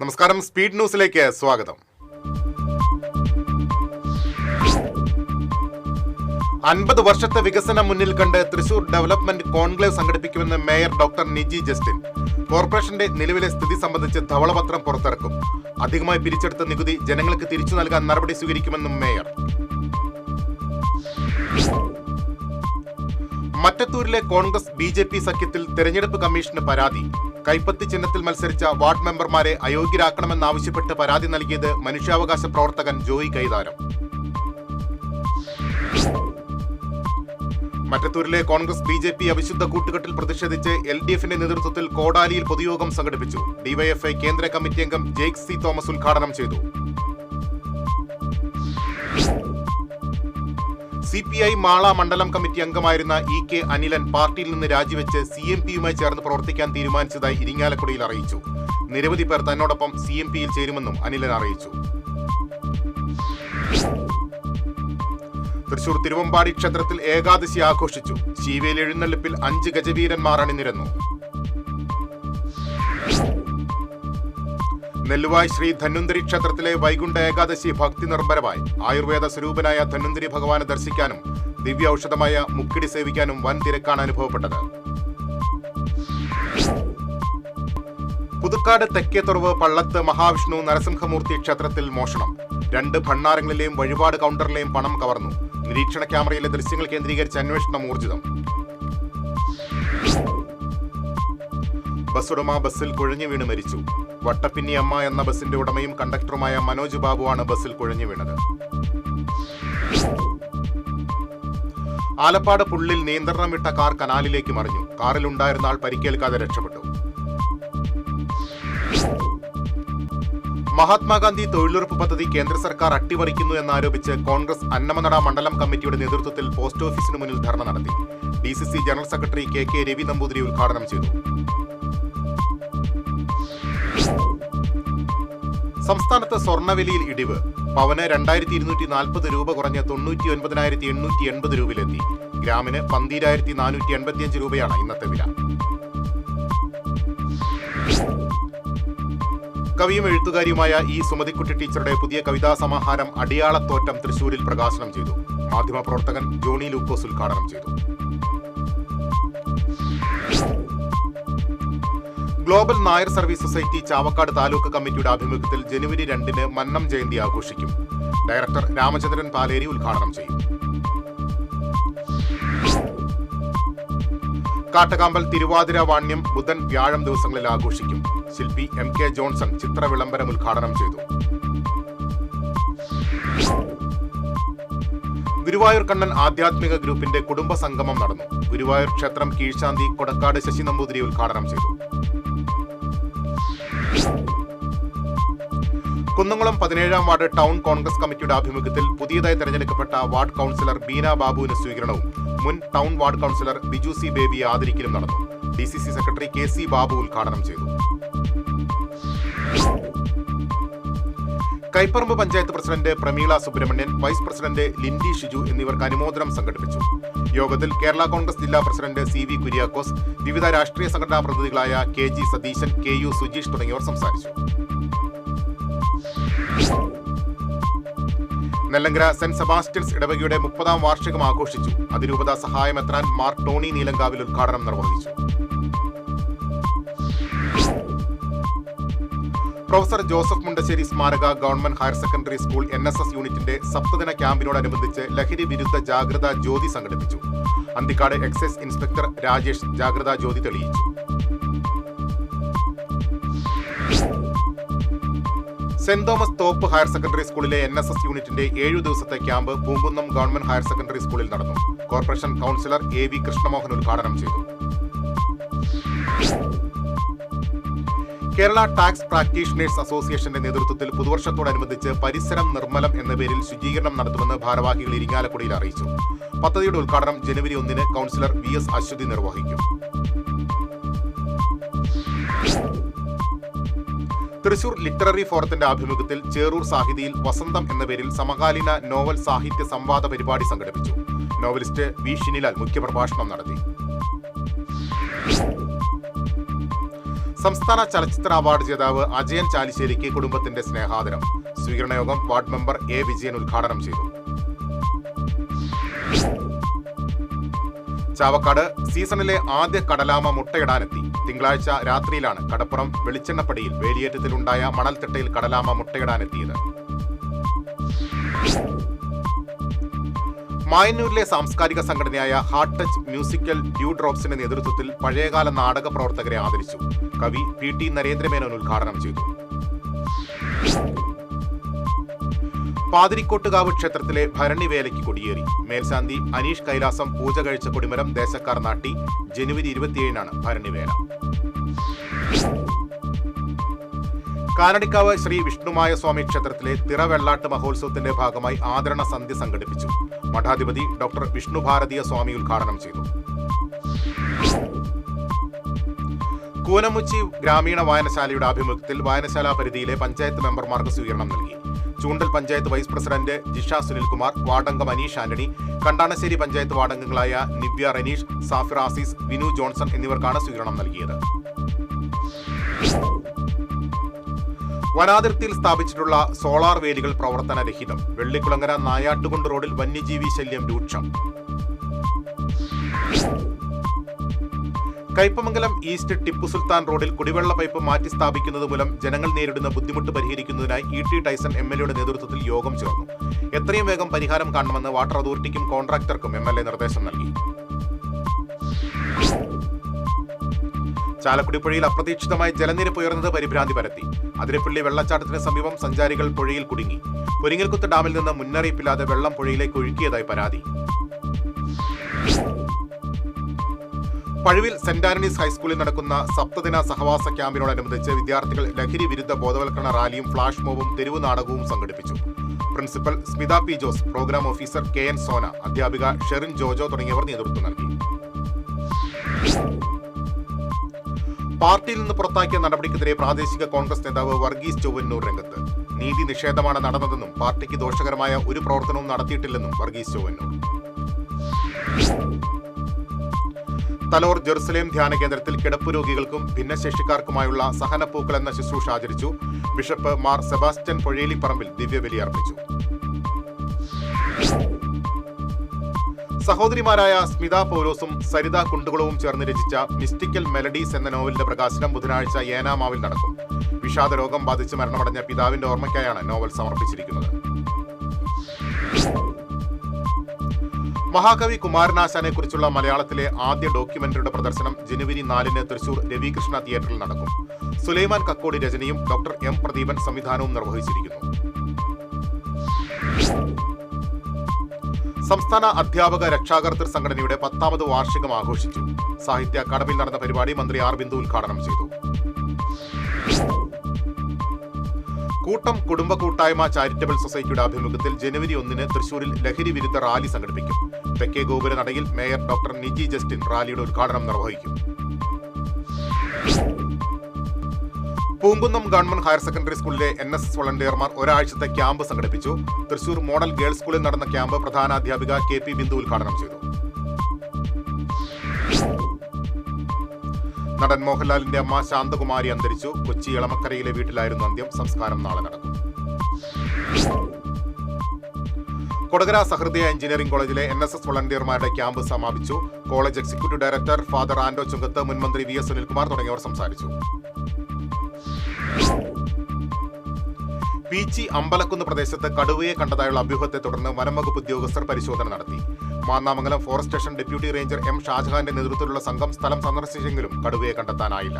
നമസ്കാരം, സ്പീഡ് ന്യൂസിലേക്ക് സ്വാഗതം. 50 വർഷത്തെ വികസനം മുന്നിൽ കണ്ട് തൃശൂർ ഡെവലപ്മെന്റ് കോൺക്ലേവ് സംഘടിപ്പിക്കുമെന്ന് മേയർ ഡോക്ടർ നിജി ജസ്റ്റിൻ. കോർപ്പറേഷന്റെ നിലവിലെ സ്ഥിതി സംബന്ധിച്ച് ധവളപത്രം പുറത്തിറക്കും. അധികമായി പിരിച്ചെടുത്ത നികുതി ജനങ്ങൾക്ക് തിരിച്ചു നൽകാൻ നടപടി സ്വീകരിക്കുമെന്നും മേയർ. മറ്റത്തൂരിലെ കോൺഗ്രസ് BJP സഖ്യത്തിൽ തെരഞ്ഞെടുപ്പ് കമ്മീഷന് പരാതി. കൈപ്പത്തി ചിഹ്നത്തിൽ മത്സരിച്ച വാർഡ് മെമ്പർമാരെ അയോഗ്യരാക്കണമെന്നാവശ്യപ്പെട്ട് പരാതി നൽകിയത് മനുഷ്യാവകാശ പ്രവർത്തകൻ ജോയി കൈതാരം. മറ്റത്തൂരിലെ കോൺഗ്രസ് BJP അവിശുദ്ധ കൂട്ടുകെട്ടിൽ പ്രതിഷേധിച്ച് LDFന്റെ നേതൃത്വത്തിൽ കോടാലിയിൽ പൊതുയോഗം സംഘടിപ്പിച്ചു. DYFI കേന്ദ്ര കമ്മിറ്റി അംഗം ജെയ്ക് സി തോമസ് ഉദ്ഘാടനം ചെയ്തു. CPI മാള മണ്ഡലം കമ്മിറ്റി അംഗമായിരുന്ന EK അനിലൻ പാർട്ടിയിൽ നിന്ന് രാജിവെച്ച് CMPയുമായി ചേർന്ന് പ്രവർത്തിക്കാൻ തീരുമാനിച്ചതായി ഇരിങ്ങാലക്കുടയിൽ അറിയിച്ചു. നിരവധി പേർ തന്നോടൊപ്പം CMPയിൽ ചേരുമെന്നും അനിലൻ അറിയിച്ചു. തൃശൂർ തിരുവമ്പാടി ക്ഷേത്രത്തിൽ ഏകാദശി ആഘോഷിച്ചു. ശീവേലി എഴുന്നള്ളിപ്പിൽ 5 ഗജവീരന്മാർ അണിനിരന്നു. നെല്ലുവായ് ശ്രീ ധന്വന്തരി ക്ഷേത്രത്തിലെ വൈകുണ്ഠ ഏകാദശി ഭക്തി നിർഭരമായി. ആയുർവേദ സ്വരൂപനായ ധന്വന്തരി ഭഗവാനെ ദർശിക്കാനും ദിവ്യ ഔഷധമായ മുക്കിടി സേവിക്കാനും വൻ തിരക്കാണ് അനുഭവപ്പെട്ടത്. പുതുക്കാട് തെക്കേത്തുറവ് പള്ളത്ത് മഹാവിഷ്ണു നരസിംഹമൂർത്തി ക്ഷേത്രത്തിൽ മോഷണം. 2 ഭണ്ണാരങ്ങളിലെയും വഴിപാട് കൗണ്ടറിലെയും പണം കവർന്നു. നിരീക്ഷണ ക്യാമറയിലെ ദൃശ്യങ്ങൾ കേന്ദ്രീകരിച്ച് അന്വേഷണം ഊർജിതം. ബസ്സുടമ ബസ്സിൽ കുഴഞ്ഞു വീണ് മരിച്ചു. വട്ടപ്പിന്നി അമ്മ എന്ന ബസിന്റെ ഉടമയും കണ്ടക്ടറുമായ മനോജ് ബാബുവാണ് ബസ്സിൽ കുഴഞ്ഞു വീണത്. ആലപ്പാട് പുള്ളിൽ നിയന്ത്രണം വിട്ട കാർ കനാലിലേക്ക് മറിഞ്ഞു. കാറിലുണ്ടായിരുന്ന ആൾ പരിക്കേൽക്കാതെ രക്ഷപ്പെട്ടു. മഹാത്മാഗാന്ധി തൊഴിലുറപ്പ് പദ്ധതി കേന്ദ്ര സർക്കാർ അട്ടിമറിക്കുന്നു എന്നാരോപിച്ച് കോൺഗ്രസ് അന്നമനട മണ്ഡലം കമ്മിറ്റിയുടെ നേതൃത്വത്തിൽ പോസ്റ്റ് ഓഫീസിന് മുന്നിൽ ധർണ നടത്തി. DCC general secretary KK Ravi Namboothiri ഉദ്ഘാടനം ചെയ്തു. സംസ്ഥാനത്ത് സ്വർണ്ണവിലയിൽ ഇടിവ്. പവന് 2240 രൂപ കുറഞ്ഞ് 99,880 രൂപയിലെത്തി. ഗ്രാമിന് 12,485 രൂപയാണ് ഇന്നത്തെ വില. കവിയും എഴുത്തുകാരിയുമായ സുമതിക്കുട്ടി ടീച്ചറുടെ പുതിയ കവിതാ സമാഹാരം അടിയാളത്തോറ്റം തൃശൂരിൽ പ്രകാശനം ചെയ്തു. മാധ്യമപ്രവർത്തകൻ ജോണി ലൂക്കോസ് ഉദ്ഘാടനം ചെയ്തു. Global Nair service society Chavakkad taluk കമ്മിറ്റിയുടെ ആഭിമുഖ്യത്തിൽ ജനുവരി 2-ന് മന്നം ജയന്തി ആഘോഷിക്കും. ഡയറക്ടർ രാമചന്ദ്രൻ പാലേരി ഉദ്ഘാടനം ചെയ്യും. കാട്ടകാമ്പൽ തിരുവാതിര വാണ്യം ബുധൻ വ്യാഴം ദിവസങ്ങളിൽ ആഘോഷിക്കും. ശില്പി MK ജോൺസൺ ചിത്ര വിളംബരം ഉദ്ഘാടനം ചെയ്തു. ഗുരുവായൂർ കണ്ണൻ ആധ്യാത്മിക ഗ്രൂപ്പിന്റെ കുടുംബ സംഗമം നടന്നു. ഗുരുവായൂർ ക്ഷേത്രം കീഴ്ശാന്തി കൊടക്കാട് ശശി നമ്പൂതിരി ഉദ്ഘാടനം ചെയ്തു. കുന്നംകുളം 17-ാം വാർഡ് ടൗൺ കോൺഗ്രസ് കമ്മിറ്റിയുടെ ആഭിമുഖ്യത്തിൽ പുതിയതായി തെരഞ്ഞെടുക്കപ്പെട്ട വാർഡ് കൗൺസിലർ ബീന ബാബുവിന് സ്വീകരണവും മുൻ town ward councillor Biju C ബേബിയെ ആദരിക്കലും നടന്നു. DCC സെക്രട്ടറി KC ബാബു ഉദ്ഘാടനം ചെയ്തു. Kaiparambu panchayat president Prameela Subramanian, vice president Lindy Shiju എന്നിവർക്ക് അനുമോദനം സംഘടിപ്പിച്ചു. യോഗത്തിൽ കേരള കോൺഗ്രസ് ജില്ലാ പ്രസിഡന്റ് CV കുര്യാക്കോസ്, വിവിധ രാഷ്ട്രീയ സംഘടനാ പ്രതിനിധികളായ KG സതീശൻ, KU സുജീഷ് തുടങ്ങിയവർ സംസാരിച്ചു. നെല്ലങ്കര സെന്റ് സെബാസ്റ്റ്യൻസ് ഇടവകയുടെ 30-ാം വാർഷികം ആഘോഷിച്ചു. അതിരൂപത സഹായമെത്രാൻ മാർ ടോണി നീലങ്കാവിൽ ഉദ്ഘാടനം നിർവഹിച്ചു. പ്രൊഫസർ ജോസഫ് മുണ്ടശ്ശേരി സ്മാരക government higher secondary school NSS യൂണിറ്റിന്റെ സപ്തദിന ക്യാമ്പിനോടനുബന്ധിച്ച് ലഹരി വിരുദ്ധ ജാഗ്രതാ ജ്യോതി സംഘടിപ്പിച്ചു. അന്തിക്കാട് എക്സൈസ് ഇൻസ്പെക്ടർ രാജേഷ് ജാഗ്രതാ ജ്യോതി തെളിയിച്ചു. സെന്റ് തോമസ് തോപ്പ് ഹയർ സെക്കൻഡറി സ്കൂളിലെ NSS യൂണിറ്റിന്റെ 7 ദിവസത്തെ camp Poonkunnam government higher secondary സ്കൂളിൽ നടന്നു. കോർപ്പറേഷൻ കൗൺസിലർ AV കൃഷ്ണമോഹൻ ഉദ്ഘാടനം ചെയ്തു. കേരള ടാക്സ് പ്രാക്ടീഷണേഴ്സ് അസോസിയേഷന്റെ നേതൃത്വത്തിൽ പുതുവർഷത്തോടനുബന്ധിച്ച് പരിസരം നിർമ്മലം എന്ന പേരിൽ ശുചീകരണം നടത്തുമെന്ന് ഭാരവാഹികൾ ഇരിങ്ങാലക്കുടയിൽ അറിയിച്ചു. പദ്ധതിയുടെ ഉദ്ഘാടനം ജനുവരി 1-ന് കൗൺസിലർ VS അശ്വതി നിർവഹിക്കും. തൃശൂർ ലിറ്റററി ഫോറത്തിന്റെ ആഭിമുഖ്യത്തിൽ ചേറൂർ സാഹിതിയിൽ വസന്തം എന്ന പേരിൽ സമകാലീന നോവൽ സാഹിത്യ സംവാദ പരിപാടി സംഘടിപ്പിച്ചു. നോവലിസ്റ്റ് V ഷിനിലാൽ മുഖ്യപ്രഭാഷണം നടത്തി. സംസ്ഥാന ചലച്ചിത്ര അവാർഡ് ജേതാവ് അജയൻ ചാലിശ്ശേരിക്ക് കുടുംബത്തിന്റെ സ്നേഹാദരം. സ്വീകരണ യോഗം വാർഡ് മെമ്പർ എ വിജയൻ ഉദ്ഘാടനം ചെയ്തു. ചാവക്കാട് സീസണിലെ ആദ്യ കടലാമ മുട്ടയിടാനെത്തി. തിങ്കളാഴ്ച രാത്രിയിലാണ് കടപ്പുറം വെളിച്ചെണ്ണപ്പടിയിൽ വേലിയേറ്റത്തിലുണ്ടായ മണൽത്തിട്ടയിൽ കടലാമ മുട്ടയിടാനെത്തിയത്. മായന്നൂരിലെ സാംസ്കാരിക സംഘടനയായ ഹാർട്ട് ടച്ച് മ്യൂസിക്കൽ ഡ്യൂ ഡ്രോപ്സിന്റെ നേതൃത്വത്തിൽ പഴയകാല നാടക പ്രവർത്തകരെ ആദരിച്ചു. കവി PT നരേന്ദ്രമേനോൻ ഉദ്ഘാടനം ചെയ്തു. പാതിരിക്കോട്ടുകാവ് ക്ഷേത്രത്തിലെ ഭരണിവേലയ്ക്ക് കൊടിയേറി. മേൽശാന്തി അനീഷ് കൈലാസം പൂജ കഴിച്ച കൊടിമരം ദേശക്കാർ നാട്ടി. ജനുവരി 27-നാണ് ഭരണിവേല. കാനടിക്കാവ് ശ്രീ വിഷ്ണുമായ സ്വാമി ക്ഷേത്രത്തിലെ തിറവെള്ളാട്ട് മഹോത്സവത്തിന്റെ ഭാഗമായി ആദരണ സന്ധ്യ സംഘടിപ്പിച്ചു. മഠാധിപതി ഡോക്ടർ വിഷ്ണു ഭാരതീയ സ്വാമി ഉദ്ഘാടനം ചെയ്തു. കൂനമുച്ചി ഗ്രാമീണ വായനശാലയുടെ ആഭിമുഖ്യത്തിൽ വായനശാല പരിധിയിലെ പഞ്ചായത്ത് മെമ്പർമാർക്ക് സ്വീകരണം നൽകി. ചൂണ്ടൽ പഞ്ചായത്ത് വൈസ് പ്രസിഡന്റ് ജിഷ സുനിൽകുമാർ, വാർഡംഗം അനീഷ് ആന്റണി, കണ്ടാണശ്ശേരി പഞ്ചായത്ത് വാർഡംഗങ്ങളായ നിവ്യ റനീഷ്, സാഫിർ ആസീസ്, വിനു ജോൺസൺ എന്നിവർക്കാണ് സ്വീകരണം നൽകിയത്. വനാതിർത്തിയിൽ സ്ഥാപിച്ചിട്ടുള്ള സോളാർ വേലികൾ പ്രവർത്തനരഹിതം. വെള്ളിക്കുളങ്ങര നായാട്ടുകുണ്ട് റോഡിൽ വന്യജീവി ശല്യം രൂക്ഷം. കയ്പമംഗലം ഈസ്റ്റ് ടിപ്പു സുൽത്താൻ റോഡിൽ കുടിവെള്ള പൈപ്പ് മാറ്റി സ്ഥാപിക്കുന്നത് മൂലം ജനങ്ങൾ നേരിടുന്ന ബുദ്ധിമുട്ട് പരിഹരിക്കുന്നതിനായി ET ടൈസൺ MLA നേതൃത്വത്തിൽ യോഗം ചേർന്നു. എത്രയും വേഗം പരിഹാരം കാണണമെന്ന് വാട്ടർ അതോറിറ്റിക്കും കോൺട്രാക്ടർക്കും MLA നിർദ്ദേശം നൽകി. ചാലക്കുടി പുഴയിൽ അപ്രതീക്ഷിതമായി ജലനിരപ്പ് ഉയർന്നത് പരിഭ്രാന്തി പരത്തി. അതിരപ്പള്ളി വെള്ളച്ചാട്ടത്തിന് സമീപം സഞ്ചാരികൾ പുഴയിൽ കുടുങ്ങി. പൊരിങ്ങൽകുത്ത് ഡാമിൽ നിന്ന് മുന്നറിയിപ്പില്ലാതെ വെള്ളം പുഴയിലേക്ക് ഒഴുക്കിയതായി പരാതി. പഴുവിൽ സെന്റ് ആന്റണീസ് ഹൈസ്കൂളിൽ നടക്കുന്ന സപ്തദിന സഹവാസ ക്യാമ്പിനോടനുബന്ധിച്ച് വിദ്യാർത്ഥികൾ ലഹരി വിരുദ്ധ ബോധവൽക്കരണ റാലിയും ഫ്ളാഷ് മോബും തെരുവു നാടകവും സംഘടിപ്പിച്ചു. Principal Smitha P. Jose, programme officer KN Sona, അധ്യാപിക ഷെറിൻ ജോജോ തുടങ്ങിയവർ നേതൃത്വം നൽകി. പാർട്ടിയിൽ നിന്ന് പുറത്താക്കിയ നടപടിക്കെതിരെ പ്രാദേശിക കോൺഗ്രസ് നേതാവ് വർഗീസ് ചൊവ്വന്നൂർ രംഗത്ത്. നീതി നിഷേധമാണ് നടന്നതെന്നും പാർട്ടിക്ക് ദോഷകരമായ ഒരു പ്രവർത്തനവും നടത്തിയിട്ടില്ലെന്നും വർഗീസ് ചൊവ്വന്നൂർ. തലോർ ജെറുസലേം ധ്യാന കേന്ദ്രത്തിൽ കിടപ്പു രോഗികൾക്കും ഭിന്നശേഷിക്കാർക്കുമായുള്ള സഹനപ്പൂക്കൾ എന്ന ശുശ്രൂഷ ആചരിച്ചു. ബിഷപ്പ് മാർ സെബാസ്റ്റ്യൻ പൊഴേലിപ്പറമ്പിൽ ദിവ്യബലി അർപ്പിച്ചു. സഹോദരിമാരായ സ്മിത പൗലോസും സരിത കുണ്ടുകുളവും ചേർന്ന് രചിച്ച മിസ്റ്റിക്കൽ മെലഡീസ് എന്ന നോവലിന്റെ പ്രകാശനം ബുധനാഴ്ച ഏനാമാവിൽ നടക്കും. വിഷാദരോഗം ബാധിച്ച് മരണമടഞ്ഞ പിതാവിന്റെ ഓർമ്മയ്ക്കായാണ് നോവൽ സമർപ്പിച്ചിരിക്കുന്നത്. മഹാകവി കുമാരനാശാനെ കുറിച്ചുള്ള മലയാളത്തിലെ ആദ്യ ഡോക്യുമെന്ററിയുടെ പ്രദർശനം ജനുവരി 4-ന് തൃശൂർ രവികൃഷ്ണ തിയേറ്ററിൽ നടക്കും. സുലൈമാൻ കക്കോടി രചനയും ഡോക്ടർ M. പ്രദീപൻ സംവിധാനവും നിർവഹിച്ചിരിക്കുന്നു. സംസ്ഥാന അധ്യാപക രക്ഷാകർതൃ സംഘടനയുടെ 10ാമത് വാർഷികം ആഘോഷിച്ചു. സാഹിത്യ അക്കാദമിയിൽ നടന്ന പരിപാടി മന്ത്രി R. ബിന്ദു ഉദ്ഘാടനം ചെയ്തു. കൂട്ടം കുടുംബ കൂട്ടായ്മ ചാരിറ്റബിൾ സൊസൈറ്റിയുടെ ആഭിമുഖ്യത്തിൽ ജനുവരി 1-ന് തൃശൂരിൽ ലഹരി വിരുദ്ധ റാലി സംഘടിപ്പിക്കും. തെക്കേ ഗോപുര നടയിൽ മേയർ ഡോക്ടർ നിജി ജസ്റ്റിൻ റാലിയുടെ ഉദ്ഘാടനം നിർവഹിക്കും. പൂങ്കുന്നം ഗവൺമെന്റ് ഹയർ സെക്കൻഡറി സ്കൂളിലെ NSS വളണ്ടിയർമാർ ഒരാഴ്ചത്തെ ക്യാമ്പ് സംഘടിപ്പിച്ചു. തൃശൂർ മോഡൽ ഗേൾസ് സ്കൂളിൽ നടന്ന ക്യാമ്പ് പ്രധാനാധ്യാപിക KP ബിന്ദു ഉദ്ഘാടനം ചെയ്തു. നടൻ മോഹൻലാലിന്റെ അമ്മ ശാന്തകുമാരി അന്തരിച്ചു. കൊച്ചി എളമക്കരയിലെ വീട്ടിലായിരുന്നു അന്ത്യം. സംസ്കാരം നാളെ നടക്കും. കൊടകര സഹൃദയ എഞ്ചിനീയറിംഗ് കോളേജിലെ NSS വളണ്ടിയർമാരുടെ ക്യാമ്പ് സമാപിച്ചു. കോളേജ് എക്സിക്യൂട്ടീവ് ഡയറക്ടർ ഫാദർ ആൻഡോ ചുങ്കത്ത്, മുൻമന്ത്രി VS സുനിൽകുമാർ തുടങ്ങിയവർ സംസാരിച്ചു. പീച്ചി അമ്പലക്കുന്ന് പ്രദേശത്ത് കടുവയെ കണ്ടതായുള്ള അഭ്യൂഹത്തെ തുടർന്ന് വനംവകുപ്പ് ഉദ്യോഗസ്ഥർ പരിശോധന നടത്തി. Mannamangalam forest station deputy ranger M. ഷാജഹാന്റെ നേതൃത്വത്തിലുള്ള സംഘം സ്ഥലം സന്ദർശിച്ചെങ്കിലും കടുവയെ കണ്ടെത്താനായില്ല.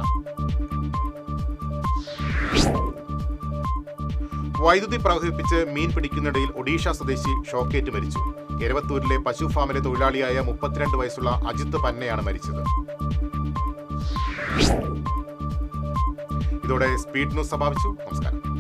വൈദ്യുതി പ്രവഹിപ്പിച്ച് മീൻ പിടിക്കുന്നിടയിൽ ഒഡീഷ സ്വദേശി ഷോക്കേറ്റ് മരിച്ചു. എരവത്തൂരിലെ പശു ഫാമിലെ തൊഴിലാളിയായ 32 വയസ്സുള്ള അജിത്ത് പന്നയാണ് മരിച്ചത്. ഇതോടെ സ്പീഡ് ന്യൂസ് സമാപിച്ചു. നമസ്കാരം.